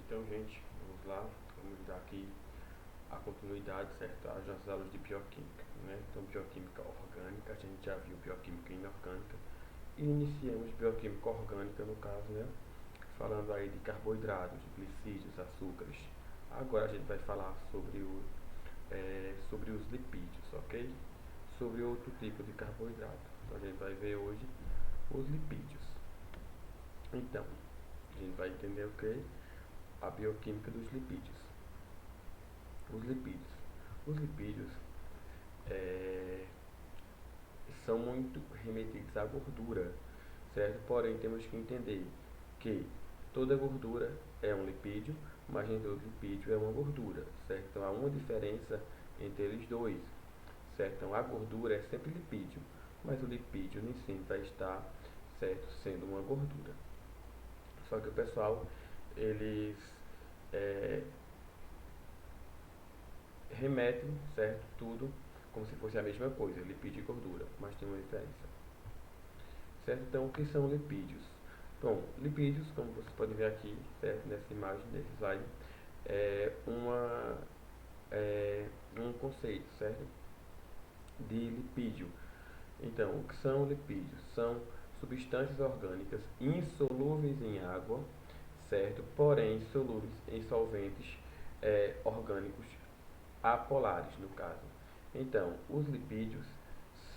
Então, gente, vamos lá, vamos dar aqui a continuidade, certo, às nossas aulas de bioquímica, né? Então, bioquímica orgânica, a gente já viu bioquímica inorgânica e iniciamos bioquímica orgânica, no caso, né? Falando aí de carboidratos, glicídios, açúcares. Agora a gente vai falar sobre os lipídios, ok? Sobre outro tipo de carboidrato. Então, a gente vai ver hoje os lipídios. Então, a gente vai entender o que? A bioquímica dos lipídios. Os lipídios. Os lipídios são muito remetidos à gordura, certo? Porém, temos que entender que toda gordura é um lipídio, mas nem todo lipídio é uma gordura, certo? Então, há uma diferença entre eles dois, certo? Então, a gordura é sempre lipídio, mas o lipídio nem sempre vai estar, certo, sendo uma gordura. Só que o pessoal, eles é, remetem, certo, tudo como se fosse a mesma coisa, lipídio e gordura, mas tem uma diferença. Certo? Então, o que são lipídios? Bom, lipídios, como vocês podem ver aqui, certo, nessa imagem, nesse slide, é um conceito, certo, de lipídio. Então, o que são lipídios? São substâncias orgânicas insolúveis em água, certo, porém solúveis em solventes orgânicos apolares, no caso. Então, os lipídios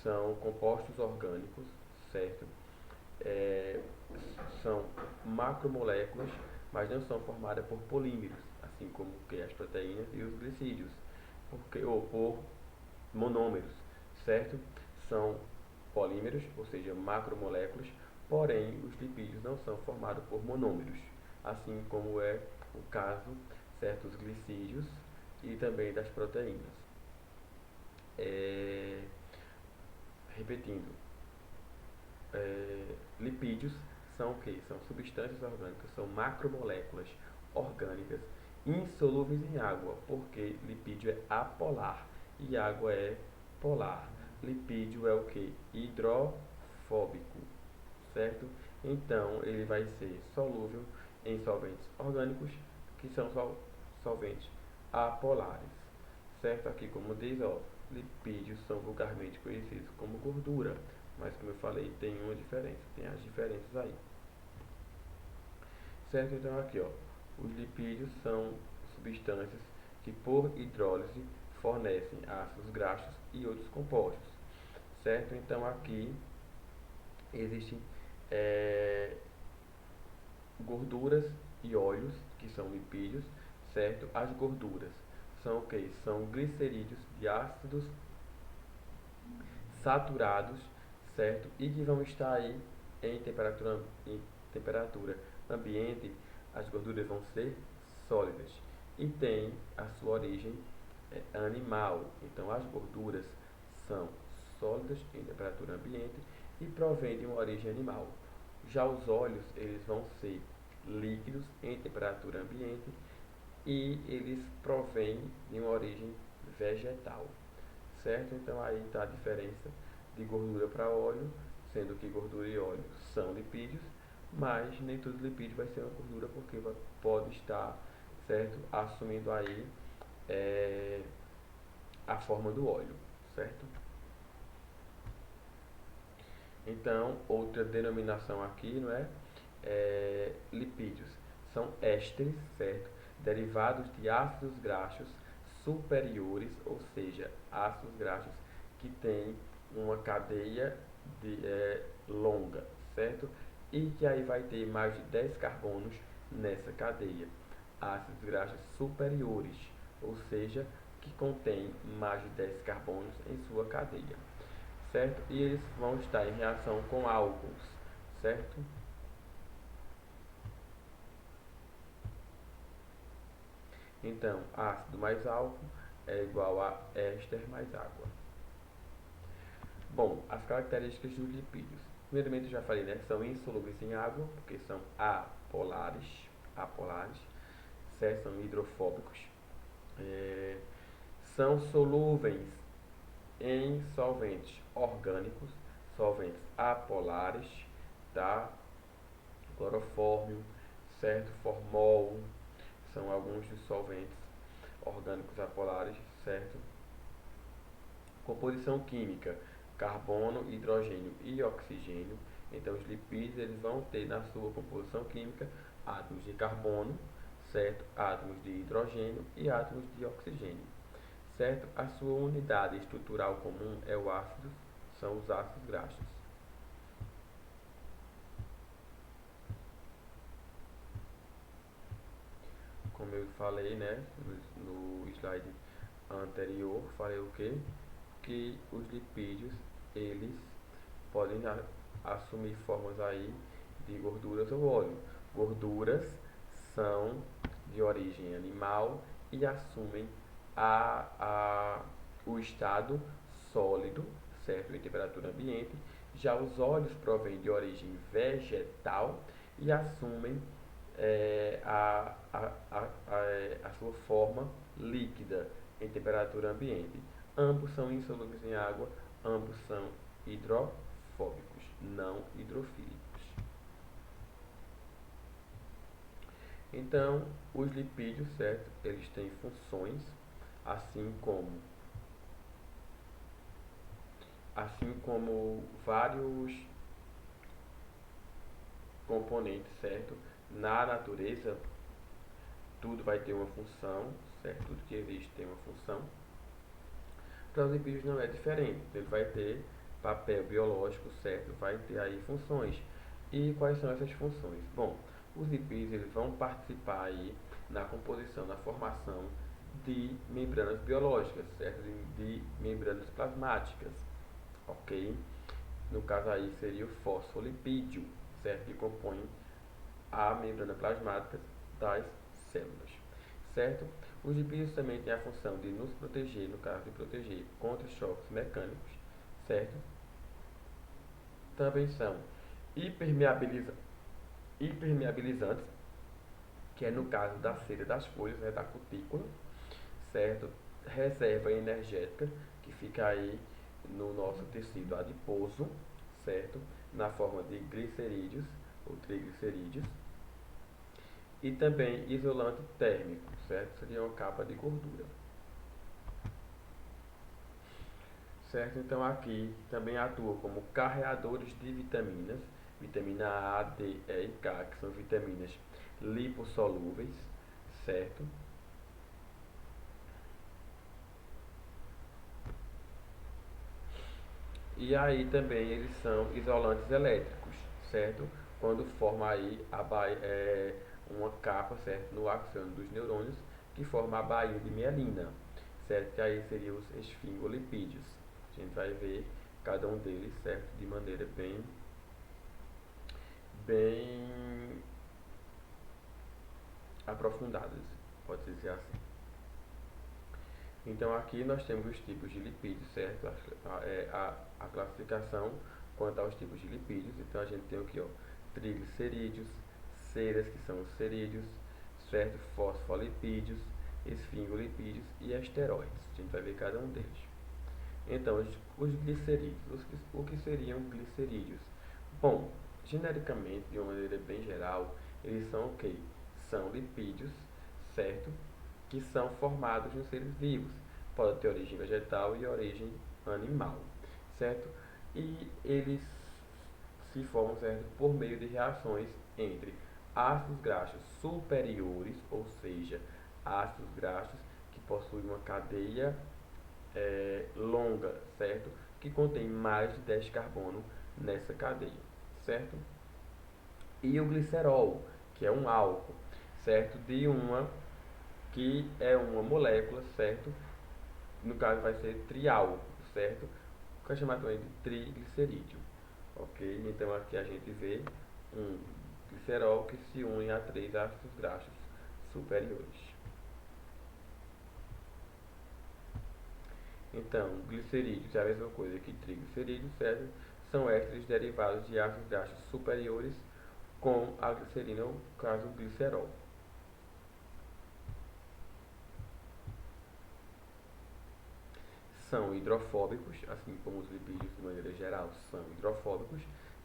são compostos orgânicos, certo? É, São macromoléculas, mas não são formadas por polímeros, assim como que as proteínas e os glicídios, ou por monômeros, certo? São polímeros, ou seja, macromoléculas, porém os lipídios não são formados por monômeros, assim como é o caso, certo, dos glicídios e também das proteínas. É, Repetindo, lipídios são o que? São substâncias orgânicas, são macromoléculas orgânicas insolúveis em água, porque lipídio é apolar e água é polar. Lipídio é o que? Hidrofóbico, certo? Então, ele vai ser solúvel em solventes orgânicos, que são solventes apolares, certo? Aqui, como diz, ó, lipídios são vulgarmente conhecidos como gordura, mas como eu falei, tem uma diferença, tem as diferenças aí, certo? Então, aqui, ó, os lipídios são substâncias que, por hidrólise, fornecem ácidos graxos e outros compostos, certo? Então, aqui existem é, gorduras e óleos, que são lipídios, certo? As gorduras são o que? São glicerídeos de ácidos saturados, certo? E que vão estar aí em temperatura ambiente, as gorduras vão ser sólidas e tem a sua origem animal. Então, as gorduras são sólidas em temperatura ambiente e provêm de uma origem animal. Já os óleos, eles vão ser líquidos em temperatura ambiente e eles provêm de uma origem vegetal, certo? Então aí está a diferença de gordura para óleo, sendo que gordura e óleo são lipídios, mas nem todo lipídio vai ser uma gordura porque pode estar, certo, assumindo aí é, a forma do óleo, certo? Então, outra denominação aqui, não lipídios são ésteres, certo? Derivados de ácidos graxos superiores, ou seja, ácidos graxos que têm uma cadeia longa, certo? E que aí vai ter mais de 10 carbonos nessa cadeia. Ácidos graxos superiores, ou seja, que contém mais de 10 carbonos em sua cadeia, certo? E eles vão estar em reação com álcools, certo? Então, ácido mais álcool é igual a éster mais água. Bom, as características dos lipídios. Primeiramente, eu já falei, né? São insolúveis em água, porque são apolares, certo? São hidrofóbicos. É, São solúveis em solventes orgânicos, solventes apolares, tá? Clorofórmio, certo? Formol, são alguns dos solventes orgânicos apolares, certo? Composição química: carbono, hidrogênio e oxigênio. Então, os lipídios eles vão ter na sua composição química átomos de carbono, certo? Átomos de hidrogênio e átomos de oxigênio, certo? A sua unidade estrutural comum é o ácido, são os ácidos graxos. Como eu falei, né, no slide anterior, falei o quê? Que os lipídios, eles podem assumir formas aí de gorduras ou óleo. Gorduras são de origem animal e assumem o estado sólido, certo? Em temperatura ambiente. Já os óleos provêm de origem vegetal e assumem a sua forma líquida em temperatura ambiente. Ambos são insolúveis em água, ambos são hidrofóbicos, não hidrofílicos. Então, os lipídios, certo? Eles têm funções, assim como vários componentes, certo? Na natureza, tudo vai ter uma função, certo? Tudo que existe tem uma função. Para os lipídios não é diferente. Ele vai ter papel biológico, certo? Vai ter aí funções. E quais são essas funções? Bom, os lipídios eles vão participar aí na composição, na formação de membranas biológicas, certo? De membranas plasmáticas, ok? No caso aí seria o fosfolipídio, certo? Que compõe a membrana plasmática das células, certo? Os lipídios também têm a função de nos proteger, no caso de proteger contra choques mecânicos, certo? Também são hipermeabilizantes, que é no caso da cera das folhas, né, da cutícula, certo? Reserva energética, que fica aí no nosso tecido adiposo, certo? Na forma de glicerídeos ou triglicerídeos. E também isolante térmico, certo? Seria uma capa de gordura. Certo? Então aqui também atua como carreadores de vitaminas, vitamina A, D, E e K, que são vitaminas lipossolúveis, certo? E aí também eles são isolantes elétricos, certo? Quando forma aí uma capa, certo? No axônio dos neurônios, que forma a baía de mielina, certo? Que aí seriam os esfingolipídios. A gente vai ver cada um deles, certo? De maneira bem aprofundadas, pode-se dizer assim. Então aqui nós temos os tipos de lipídios, certo? A classificação quanto aos tipos de lipídios. Então a gente tem aqui, ó, triglicerídeos, ceras, que são os cerídeos, certo? Fosfolipídios, esfingolipídios e esteroides. A gente vai ver cada um deles. Então, os glicerídeos. O que seriam glicerídeos? Bom, genericamente, de uma maneira bem geral, eles são o quê? São lipídios, certo? Que são formados nos seres vivos. Pode ter origem vegetal e origem animal, certo? E eles se formam, certo, por meio de reações entre ácidos graxos superiores, ou seja, ácidos graxos que possuem uma cadeia longa, certo? Que contém mais de 10 carbono nessa cadeia, certo? E o glicerol, que é um álcool, certo? Que é uma molécula, certo? No caso vai ser triálcool, certo? Que é chamado também de triglicerídeo, ok? Então aqui a gente vê um glicerol que se une a 3 ácidos graxos superiores. Então, glicerídeos é a mesma coisa que triglicerídeos, certo? São ésteres derivados de ácidos graxos superiores com a glicerina, no caso glicerol. São hidrofóbicos, assim como os lipídios de maneira geral são hidrofóbicos,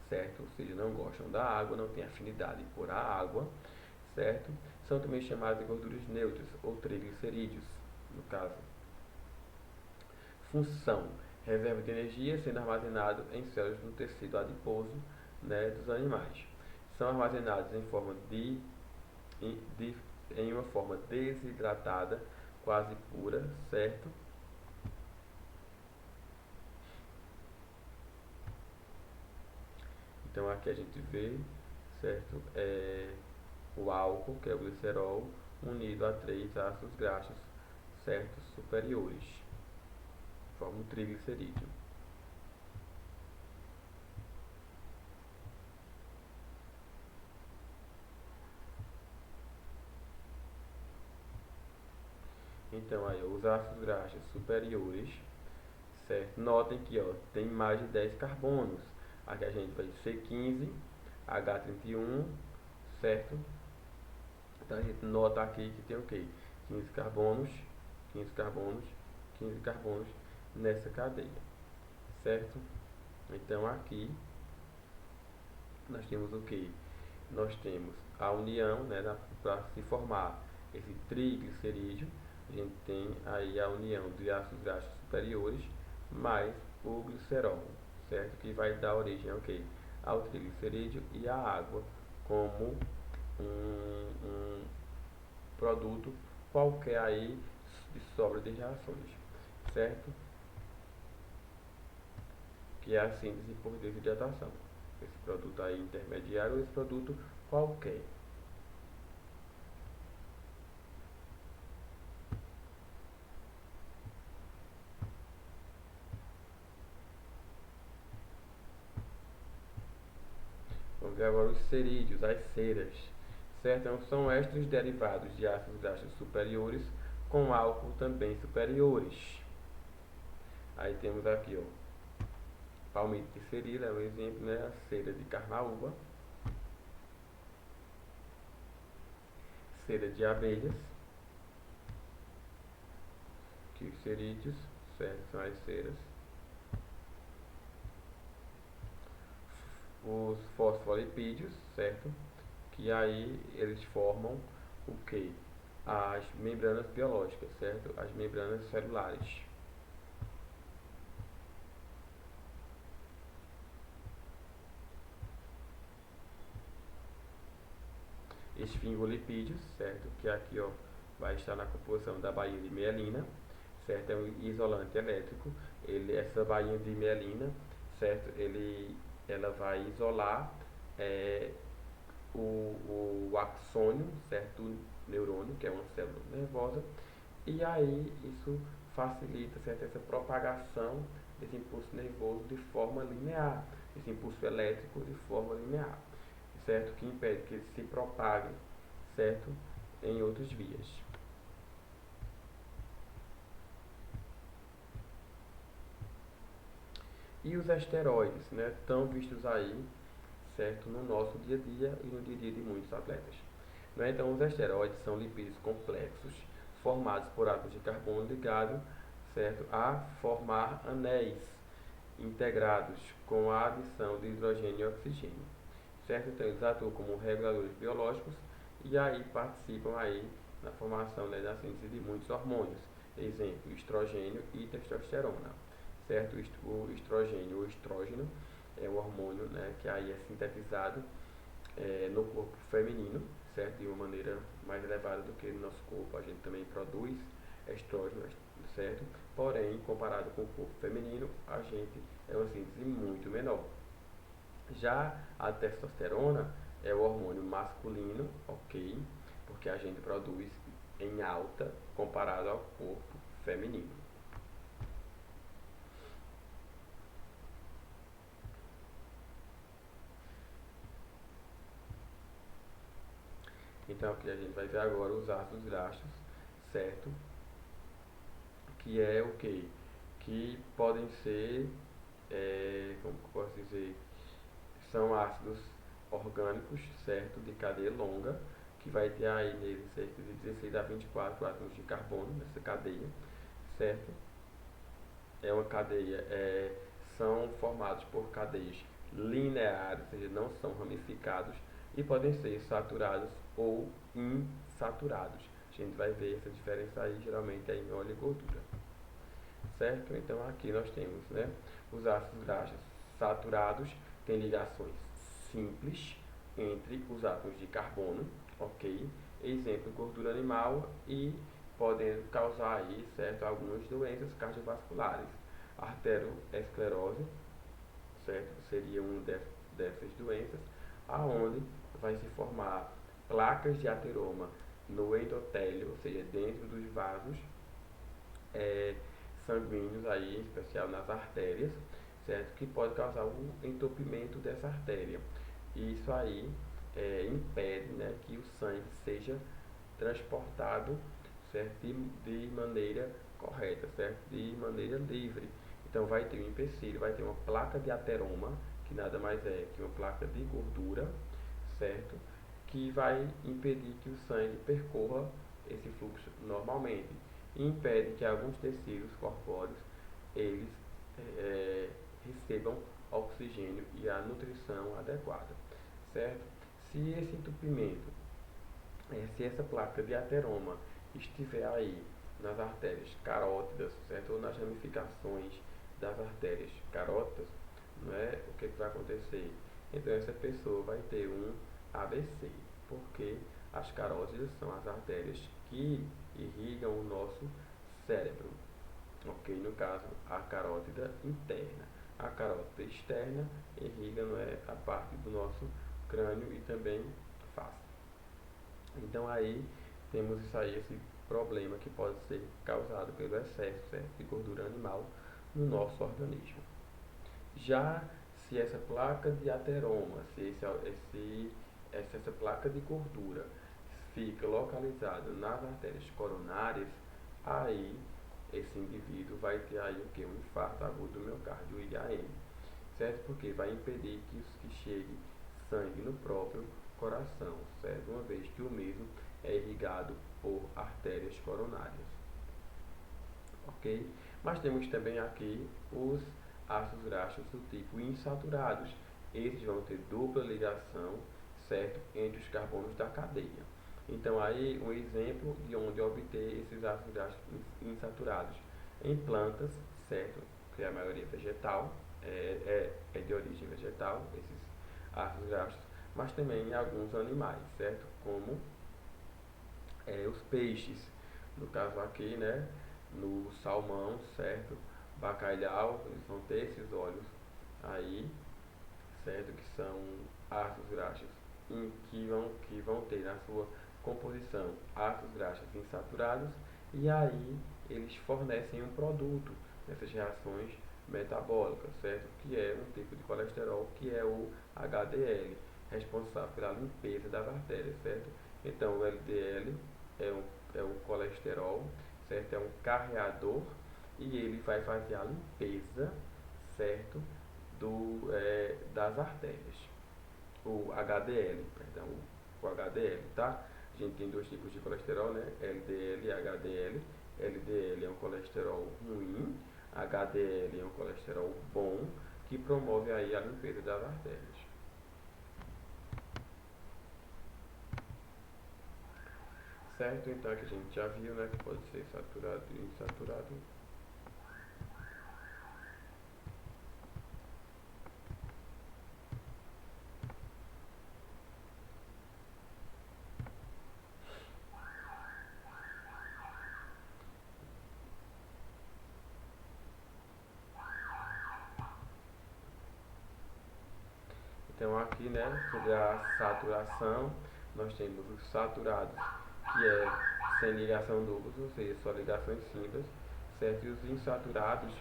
certo? Ou seja, não gostam da água, não têm afinidade por a água, certo? São também chamadas de gorduras neutras, ou triglicerídeos, no caso. Função: reserva de energia sendo armazenado em células no tecido adiposo, né, dos animais. São armazenados em uma forma desidratada, quase pura, certo? Então aqui a gente vê, certo? O álcool, que é o glicerol, unido a 3 ácidos graxos, certo? Superiores, forma um triglicerídeo. Então aí os ácidos graxos superiores, certo? Notem que ó, tem mais de 10 carbonos. Aqui a gente vai C15, H31, certo? Então a gente nota aqui que tem o quê? 15 carbonos, 15 carbonos, 15 carbonos nessa cadeia, certo? Então aqui nós temos o que? Nós temos a união, né, para se formar esse triglicerídeo, a gente tem aí a união de ácidos graxos superiores mais o glicerol, certo? Que vai dar origem ao que? Ao triglicerídeo e à água como um produto qualquer aí de sobra de reações, certo? Que é a síntese por desidratação. Esse produto aí intermediário ou esse produto qualquer. Vamos ver agora os cerídeos, as ceras, certo? Então, são ésteres derivados de ácidos graxos superiores com álcool também superiores. Aí temos aqui, ó, palmito de cerila, é um exemplo, né? A cera de carnaúba, cera de abelhas, que os cerídeos, certo? São as ceras. Os fosfolipídios, certo? Que aí eles formam o que? As membranas biológicas, certo? As membranas celulares. Esfingolipídios, certo? Que aqui ó, vai estar na composição da bainha de mielina, certo? É um isolante elétrico. Essa bainha de mielina, certo? Ela vai isolar o axônio, certo? Do neurônio, que é uma célula nervosa, e aí isso facilita, certo? Essa propagação desse impulso nervoso de forma linear, esse impulso elétrico de forma linear, certo? Que impede que ele se propague, certo? Em outras vias. E os esteroides, né? Tão vistos aí, certo? No nosso dia a dia e no dia a dia de muitos atletas. Né? Então, os esteroides são lipídios complexos formados por átomos de carbono ligado, certo? A formar anéis integrados com a adição de hidrogênio e oxigênio, certo? Então eles atuam como reguladores biológicos e aí participam aí na formação, né, da síntese de muitos hormônios, exemplo, estrogênio e testosterona, certo? O estrogênio, o estrógeno é um hormônio, né, que aí é sintetizado no corpo feminino, certo? De uma maneira mais elevada do que no nosso corpo, a gente também produz estrógeno, certo? Porém, comparado com o corpo feminino, a gente é uma síntese muito menor. Já a testosterona é o hormônio masculino, ok? Porque a gente produz em alta comparado ao corpo feminino. Então aqui a gente vai ver agora os ácidos graxos, certo? Que é o que? Que podem ser, como que eu posso dizer, são ácidos orgânicos, certo? De cadeia longa, que vai ter aí nele cerca de 16 a 24 átomos de carbono nessa cadeia, certo? É uma cadeia, são formados por cadeias lineares, ou seja, não são ramificados e podem ser saturados ou insaturados. A gente vai ver essa diferença aí, geralmente é em óleo e gordura. Certo? Então aqui nós temos, né, os ácidos graxos saturados têm ligações simples entre os átomos de carbono, ok? Exemplo, gordura animal e podem causar aí, certo, algumas doenças cardiovasculares. Arteriosclerose, certo? Seria uma dessas doenças, aonde vai se formar placas de ateroma no endotélio, ou seja, dentro dos vasos sanguíneos aí, em especial nas artérias, certo? Que pode causar o entupimento dessa artéria. E isso aí impede, né, que o sangue seja transportado, certo? De maneira correta, certo? De maneira livre. Então vai ter um empecilho, vai ter uma placa de ateroma, que nada mais é que uma placa de gordura, certo? Que vai impedir que o sangue percorra esse fluxo normalmente e impede que alguns tecidos corpóreos eles recebam oxigênio e a nutrição adequada, certo? Se esse entupimento, se essa placa de ateroma estiver aí nas artérias carótidas, certo? Ou nas ramificações das artérias carótidas, não é? O que vai acontecer? Então essa pessoa vai ter um AVC, porque as carótidas são as artérias que irrigam o nosso cérebro, ok? No caso, a carótida interna. A carótida externa irriga, não é, a parte do nosso crânio e também face. Então aí temos isso aí, esse problema que pode ser causado pelo excesso, certo, de gordura animal no nosso organismo. Já se essa placa de ateroma, se essa placa de gordura fica localizada nas artérias coronárias, aí esse indivíduo vai ter aí o que? Um infarto agudo do miocárdio, IAM, certo? Porque vai impedir que chegue sangue no próprio coração, certo? Uma vez que o mesmo é irrigado por artérias coronárias, ok? Mas temos também aqui os ácidos graxos do tipo insaturados. Esses vão ter dupla ligação, certo, entre os carbonos da cadeia. Então aí um exemplo de onde obter esses ácidos graxos insaturados em plantas, certo, que é a maioria vegetal, é de origem vegetal, esses ácidos graxos, mas também em alguns animais, certo, como os peixes, no caso aqui, né, no salmão, certo, bacalhau, eles vão ter esses óleos aí, certo, que são ácidos graxos que vão ter na sua composição ácidos graxos insaturados, e aí eles fornecem um produto nessas reações metabólicas, certo, que é um tipo de colesterol que é o HDL, responsável pela limpeza das artérias, certo? Então o LDL é um colesterol, certo? É um carreador e ele vai fazer a limpeza, certo? Das artérias. O HDL, perdão, o HDL, tá? A gente tem dois tipos de colesterol, né? LDL e HDL. LDL é um colesterol ruim, HDL é um colesterol bom, que promove aí a limpeza das artérias. Certo? Então aqui a gente já viu, né, que pode ser saturado e insaturado. Então aqui, né, sobre a saturação, nós temos os saturados, que é sem ligação dupla, ou seja, só ligações simples, certo? E os insaturados,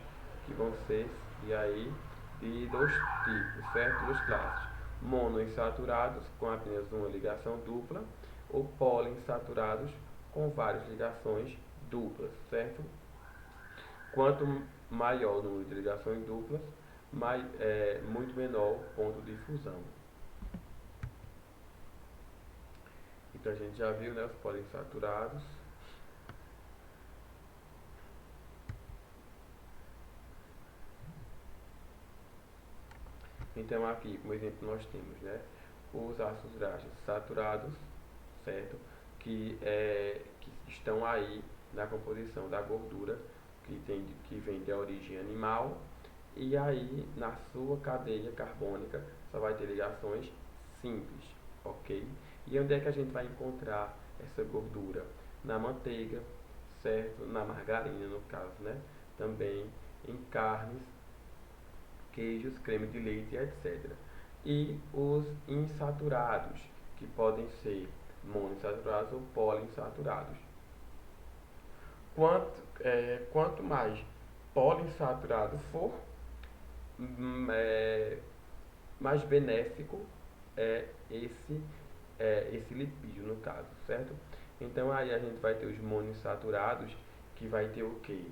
que vão ser de dois tipos, certo? Duas classes. Monoinsaturados, com apenas uma ligação dupla, ou poliinsaturados, com várias ligações duplas, certo? Quanto maior o número de ligações duplas, muito menor o ponto de fusão. Então a gente já viu, né, os poliinsaturados. Então aqui, como exemplo, nós temos, né, os ácidos graxos saturados, certo? Que estão aí na composição da gordura que vem de origem animal, e aí na sua cadeia carbônica só vai ter ligações simples, ok? E onde é que a gente vai encontrar essa gordura? Na manteiga, certo? Na margarina, no caso, né? Também em carnes, queijos, creme de leite, etc. E os insaturados, que podem ser monoinsaturados ou poliinsaturados. Quanto mais poliinsaturado for, é, mais benéfico é esse lipídio, no caso, certo? Então aí a gente vai ter os monoinsaturados, que vai ter o quê?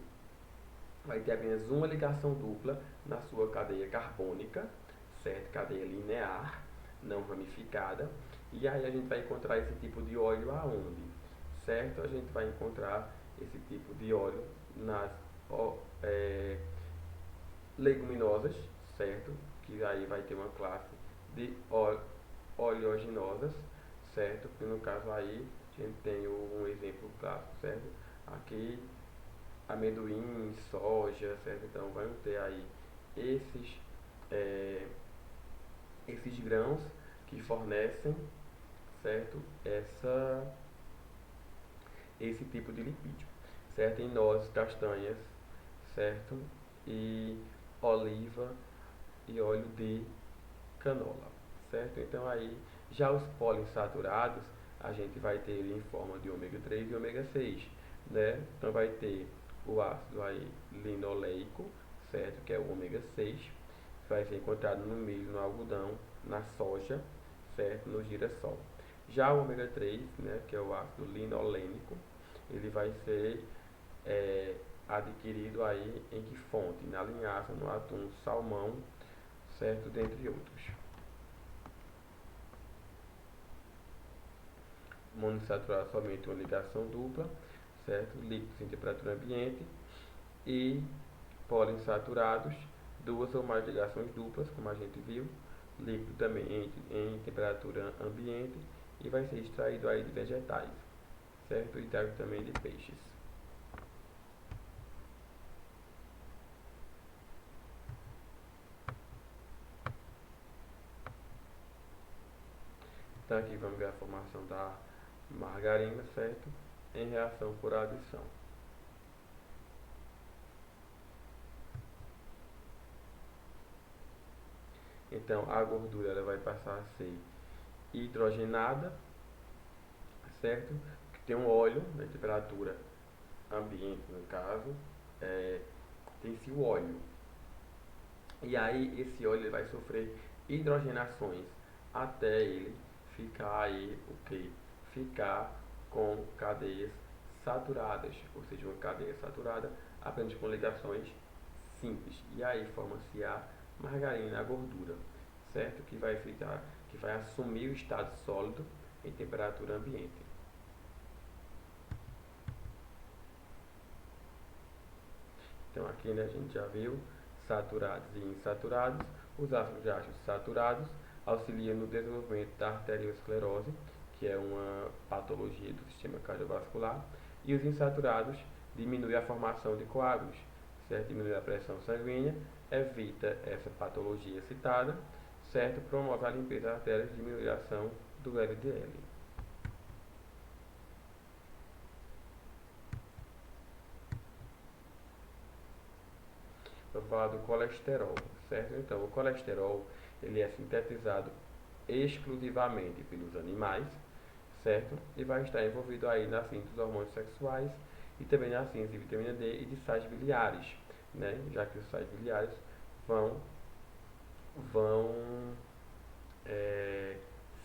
Vai ter apenas uma ligação dupla na sua cadeia carbônica, certo? Cadeia linear, não ramificada. E aí a gente vai encontrar esse tipo de óleo aonde? Certo? A gente vai encontrar esse tipo de óleo nas é, leguminosas, certo? Que aí vai ter uma classe de oleaginosas, certo? Que no caso aí a gente tem um exemplo clássico, certo? Aqui amendoim, soja, certo? Então vamos ter aí esses, é, esses grãos que fornecem, certo? Esse tipo de lipídio, certo? Em nozes, castanhas, certo? E oliva e óleo de canola, certo? Então aí já os poliinsaturados a gente vai ter ele em forma de ômega 3 e ômega 6, né? Então vai ter o ácido aí linoleico, certo? Que é o ômega 6, que vai ser encontrado no milho, no algodão, na soja, certo? No girassol. Já o ômega 3, né, que é o ácido linolênico, ele vai ser adquirido aí em que fonte? Na linhaça, no atum, salmão, certo? Dentre outros. Monoinsaturado somente uma ligação dupla, certo? Líquidos em temperatura ambiente, e poliinsaturados, duas ou mais ligações duplas, como a gente viu, líquido também em temperatura ambiente, e vai ser extraído aí de vegetais, certo? E também de peixes. Então aqui vamos ver a formação da margarina, certo? Em reação por adição. Então a gordura ela vai passar a ser hidrogenada, certo? Que tem um óleo na temperatura ambiente, no caso, tem-se o óleo. E aí esse óleo ele vai sofrer hidrogenações até ele ficar aí o que? Ficar com cadeias saturadas, ou seja, uma cadeia saturada apenas com ligações simples. E aí forma-se a margarina, a gordura, certo? Que vai assumir o estado sólido em temperatura ambiente. Então aqui, né, a gente já viu saturados e insaturados. Os ácidos graxos saturados auxiliam no desenvolvimento da arteriosclerose, que é uma patologia do sistema cardiovascular, e os insaturados diminuem a formação de coágulos, certo? Diminui a pressão sanguínea, evita essa patologia citada, certo? Promove a limpeza das artérias e diminui a ação do LDL. Eu vou falar do colesterol, certo? Então, o colesterol ele é sintetizado exclusivamente pelos animais, certo? E vai estar envolvido aí na síntese dos hormônios sexuais e também na síntese de vitamina D e de sais biliares, né? Já que os sais biliares vão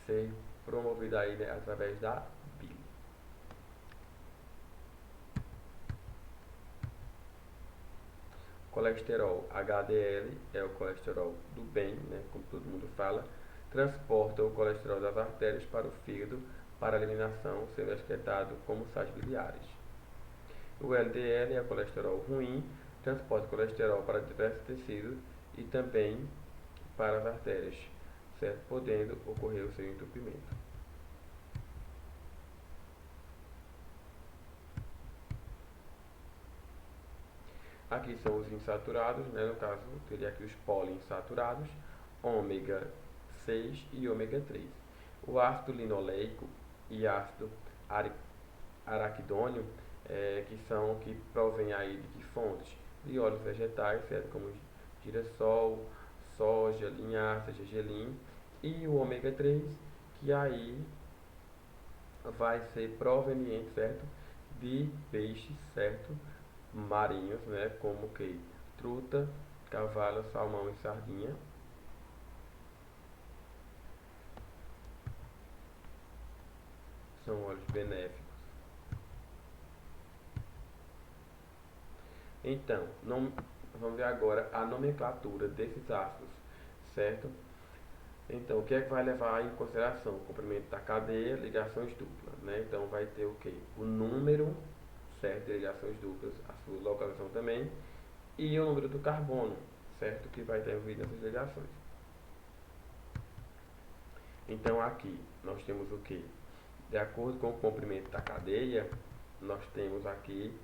ser promovidos aí, né, através da bile. Colesterol HDL é o colesterol do bem, né, como todo mundo fala, transporta o colesterol das artérias para o fígado para eliminação, sendo excretado como sais biliares. O LDL é o colesterol ruim, transporta o colesterol para diversos tecidos e também para as artérias, certo? Podendo ocorrer o seu entupimento. Aqui são os insaturados, né? No caso, teria aqui os poliinsaturados, ômega 6 e ômega 3. O ácido linoleico e ácido araquidônio, que provém aí de fontes de óleos vegetais, certo? Como girassol, soja, linhaça, gergelim, e o ômega 3, que aí vai ser proveniente, certo? De peixes, certo? Marinhos, né? Como que truta, cavalo, salmão e sardinha. São óleos benéficos. Então, vamos ver agora a nomenclatura desses ácidos, certo? Então, o que é que vai levar em consideração? O comprimento da cadeia, ligações duplas, né? Então, vai ter o quê? O número, certo, de ligações duplas, a sua localização também, e o número do carbono, certo, que vai estar envolvido nessas ligações. Então, aqui, nós temos o quê? De acordo com o comprimento da cadeia, nós temos aqui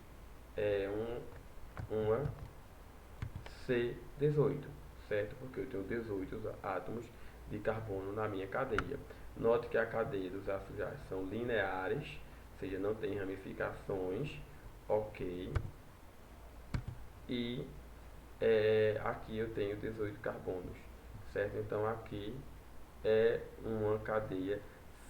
uma C18, certo? Porque eu tenho 18 átomos de carbono na minha cadeia. Note que a cadeia dos ácidos graxos são lineares, ou seja, não tem ramificações, ok. E aqui eu tenho 18 carbonos, certo? Então aqui é uma cadeia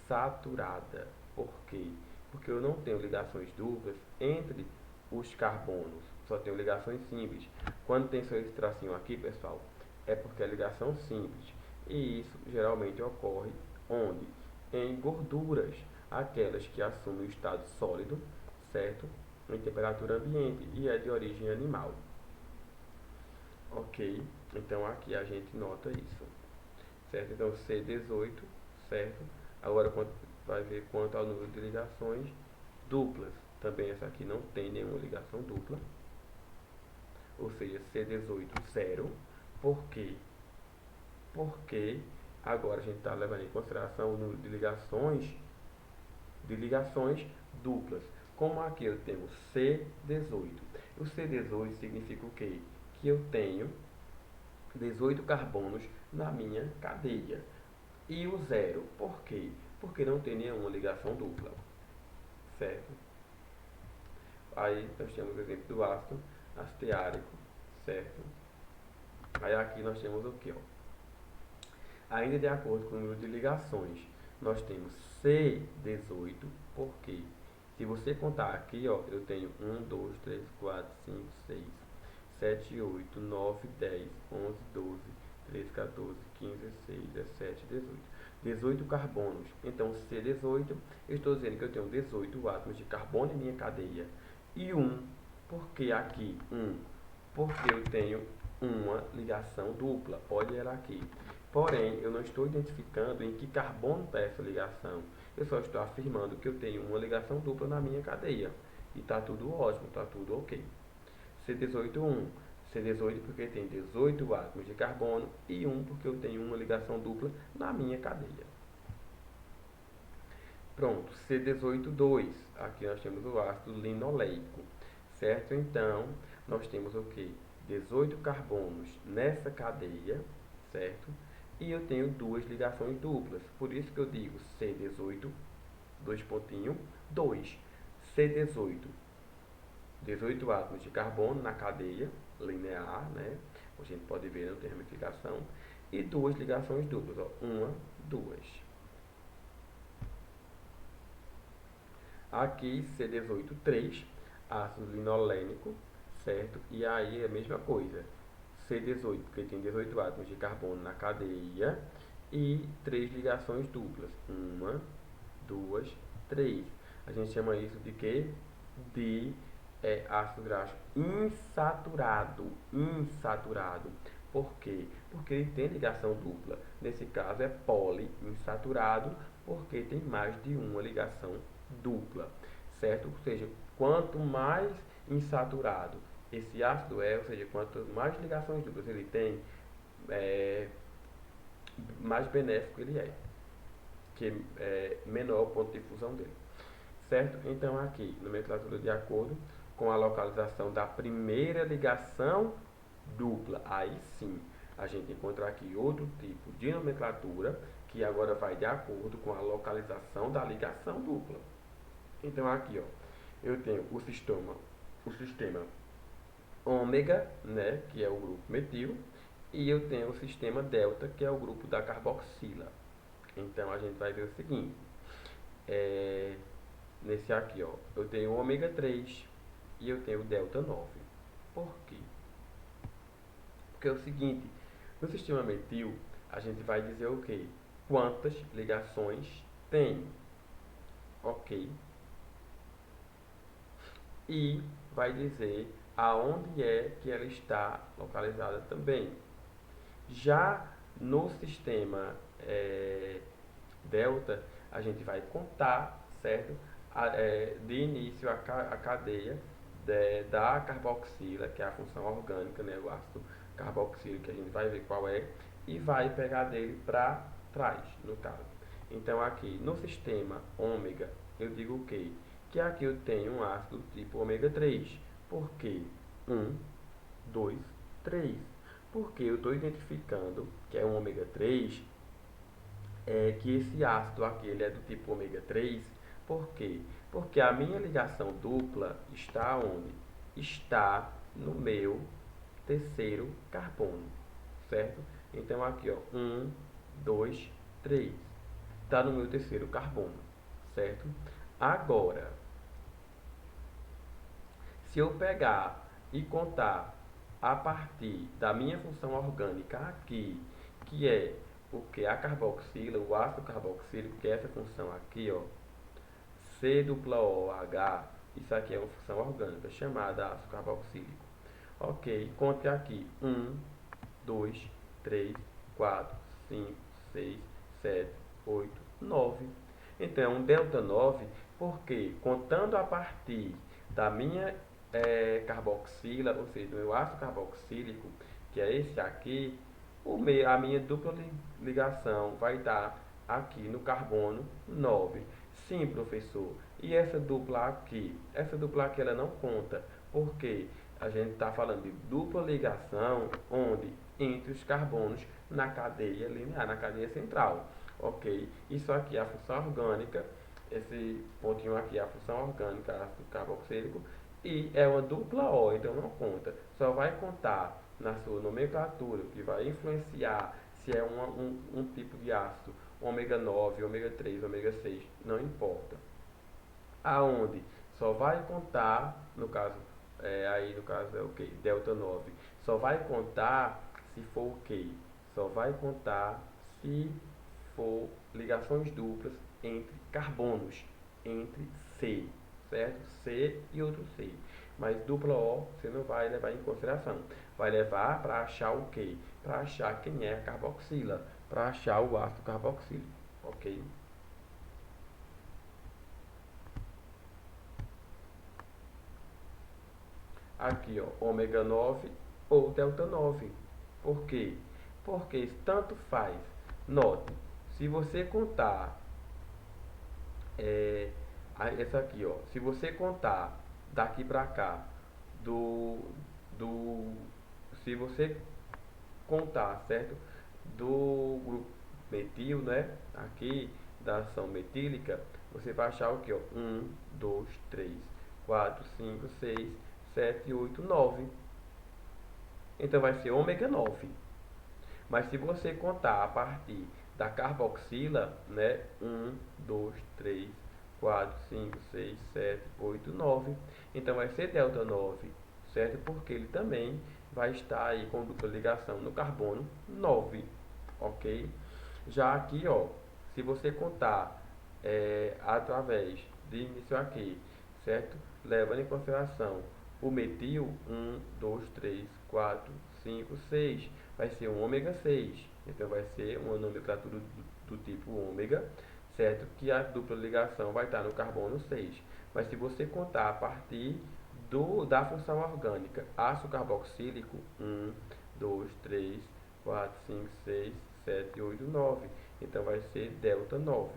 saturada. Por quê? Porque eu não tenho ligações duplas entre os carbonos, só tenho ligações simples. Quando tem só esse tracinho aqui, pessoal, é porque é ligação simples. E isso geralmente ocorre onde? Em gorduras, aquelas que assumem o estado sólido, certo? Em temperatura ambiente e é de origem animal. Ok? Então aqui a gente nota isso, certo? Então C18, certo? Agora vai ver quanto ao número de ligações duplas. Também essa aqui não tem nenhuma ligação dupla, ou seja, C18 zero. Por quê? Porque agora a gente está levando em consideração o número de ligações duplas. Como aqui eu tenho C18. O C18 significa o quê? Que eu tenho 18 carbonos na minha cadeia. E o zero, por quê? Porque não tem nenhuma ligação dupla, certo? Aí nós temos o exemplo do ácido asteárico, certo? Aí aqui nós temos o que, ó? Ainda de acordo com o número de ligações, nós temos C18, porque se você contar aqui, ó, eu tenho 1, 2, 3, 4, 5, 6, 7, 8, 9, 10, 11, 12, 13, 14, 15, 16, 17, 18. 18 carbonos. Então, C18, eu estou dizendo que eu tenho 18 átomos de carbono em minha cadeia. E 1, por que aqui 1? Porque eu tenho uma ligação dupla. Olha ela aqui. Porém, eu não estou identificando em que carbono está essa ligação. Eu só estou afirmando que eu tenho uma ligação dupla na minha cadeia. E está tudo ótimo, está tudo ok. C18, 1. C18 porque tem 18 átomos de carbono e 1 porque eu tenho uma ligação dupla na minha cadeia. Pronto, C18, 2. Aqui nós temos o ácido linoleico, certo? Então, nós temos o que? 18 carbonos nessa cadeia, certo? E eu tenho duas ligações duplas. Por isso que eu digo C18, 2. C18, 18 átomos de carbono na cadeia linear, né? A gente pode ver, não tem ramificação. E duas ligações duplas, ó. 1, 2. Aqui C18, 3, ácido linolênico, certo? E aí é a mesma coisa. C18, porque tem 18 átomos de carbono na cadeia e 3 ligações duplas. 1, 2, 3. A gente chama isso de quê? De ácido graxo insaturado. Insaturado. Por quê? Porque ele tem ligação dupla. Nesse caso é poliinsaturado, porque tem mais de uma ligação dupla, certo? Ou seja, quanto mais insaturado esse ácido é, ou seja, quanto mais ligações duplas ele tem, mais benéfico ele é, que é menor o ponto de fusão dele, certo? Então aqui, nomenclatura de acordo com a localização da primeira ligação dupla. Aí sim, a gente encontra aqui outro tipo de nomenclatura que agora vai de acordo com a localização da ligação dupla. Então aqui, ó, eu tenho o sistema ômega, né, que é o grupo metil, e eu tenho o sistema delta, que é o grupo da carboxila. Então a gente vai ver o seguinte, nesse aqui, ó, eu tenho o ômega 3 e eu tenho o delta 9. Por quê? Porque é o seguinte, no sistema metil, a gente vai dizer o quê? Quantas ligações tem, ok? E vai dizer aonde é que ela está localizada também. Já no sistema delta, a gente vai contar, certo? De início a cadeia da carboxila, que é a função orgânica, né? O ácido carboxílico, que a gente vai ver qual é, e vai pegar dele para trás, no caso. Então aqui no sistema ômega, eu digo o quê? Que aqui eu tenho um ácido tipo ômega 3. Por quê? 1, 2, 3. Porque eu estou identificando que é um ômega 3, que esse ácido aqui ele é do tipo ômega 3. Por quê? Porque a minha ligação dupla está onde? Está no meu terceiro carbono, certo? Então aqui, ó, 1, 2, 3. Está no meu terceiro carbono, certo? Agora, se eu pegar e contar a partir da minha função orgânica aqui, que é o que? A carboxila, o ácido carboxílico, que é essa função aqui, ó, COOH, isso aqui é uma função orgânica chamada ácido carboxílico. Ok, conte aqui 1, 2, 3, 4, 5, 6, 7, 8, 9. Então, é um delta 9, porque contando a partir da minha carboxila, ou seja, do meu ácido carboxílico, que é esse aqui, a minha dupla ligação vai dar aqui no carbono 9. Sim, professor. E essa dupla aqui? Essa dupla aqui ela não conta, porque a gente está falando de dupla ligação, onde entre os carbonos na cadeia linear, na cadeia central. Ok? Isso aqui é a função orgânica, esse pontinho aqui é a função orgânica, ácido carboxílico, e é uma dupla O, então não conta. Só vai contar na sua nomenclatura, que vai influenciar se é um tipo de ácido, ômega 9, ômega 3, ômega 6, não importa. Aonde só vai contar, no caso, aí no caso é o que? Delta 9. Só vai contar se for o que? Só vai contar se for ligações duplas entre carbonos, entre C, certo? C e outro C. Mas dupla O você não vai levar em consideração. Vai levar para achar o que? Para achar quem é a carboxila, para achar o ácido carboxílico, ok? Aqui, ó, ômega 9 ou delta 9. Por quê? Porque tanto faz. Note, se você contar é, essa aqui, ó, se você contar daqui para cá do do se você contar, certo? Do grupo metil, né? Aqui da ação metílica, você vai achar o que, ó? 1, 2, 3, 4, 5, 6, 7, 8, 9. Então vai ser ômega 9. Mas se você contar a partir da carboxila, né? 1, 2, 3, 4, 5, 6, 7, 8, 9. Então vai ser delta 9, certo? Porque ele também vai estar aí com dupla ligação no carbono 9, ok? Já aqui, ó, se você contar através de início aqui, certo? Levando em consideração o metil, 1, 2, 3, 4, 5, 6, vai ser um ômega 6. Então vai ser uma nomenclatura do tipo ômega, certo? Que a dupla ligação vai estar no carbono 6. Mas se você contar a partir da função orgânica ácido carboxílico, 1, 2, 3, 4, 5, 6, 7, 8, 9. Então vai ser delta 9.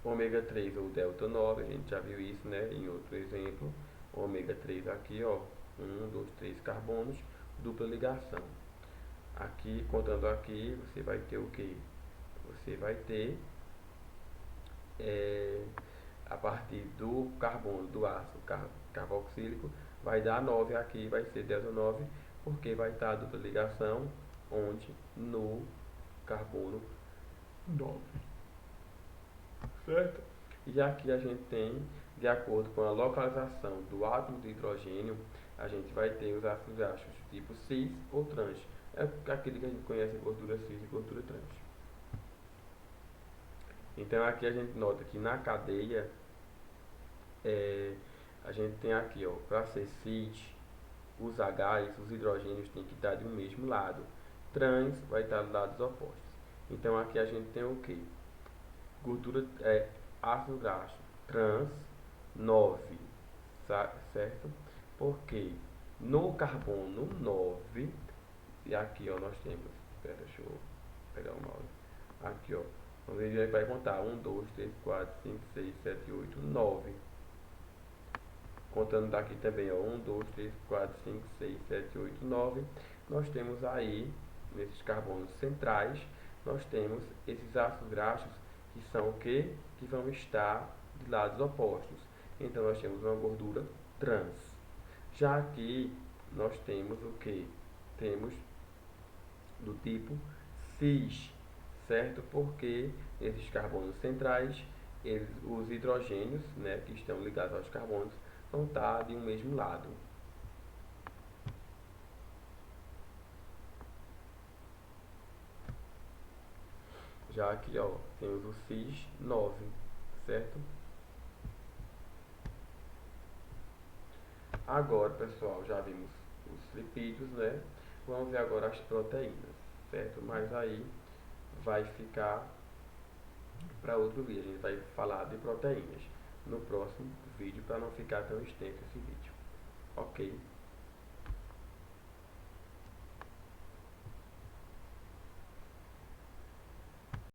ômega 3 ou delta 9, a gente já viu isso, né, em outro exemplo. Ômega 3 aqui, ó, 1, 2, 3 carbonos, dupla ligação. Aqui, contando aqui, você vai ter o que? Você vai ter, a partir do carbono, do ácido carboxílico, vai dar 9 aqui, vai ser delta 9, porque vai estar a dupla ligação onde? No carbono 9. Certo? E aqui a gente tem, de acordo com a localização do átomo de hidrogênio, a gente vai ter os ácidos graxos tipo cis ou trans. É aquele que a gente conhece gordura cis e gordura trans. Então aqui a gente nota que na cadeia, a gente tem aqui, ó, para ser cis, os Hs, os hidrogênios têm que estar de um mesmo lado. Trans vai estar dos lados opostos. Então aqui a gente tem o que? Gordura, ácido graxo trans 9, certo? Porque no carbono 9, e aqui ó, nós temos, espera, deixa eu pegar o mouse, aqui ó, vamos ver, vai contar 1, 2, 3, 4, 5, 6, 7, 8, 9, contando daqui também ó, 1, 2, 3, 4, 5, 6, 7, 8, 9, nós temos aí, nesses carbonos centrais, nós temos esses ácidos graxos que são o que? Que vão estar de lados opostos. Então nós temos uma gordura trans. Já aqui nós temos o que? Temos do tipo cis, certo? Porque esses carbonos centrais, os hidrogênios, né, que estão ligados aos carbonos, vão estar de um mesmo lado. Já aqui, ó, temos o cis 9, certo? Agora, pessoal, já vimos os lipídios, né? Vamos ver agora as proteínas, certo? Mas aí vai ficar para outro vídeo. A gente vai falar de proteínas no próximo vídeo para não ficar tão extenso esse vídeo. Ok?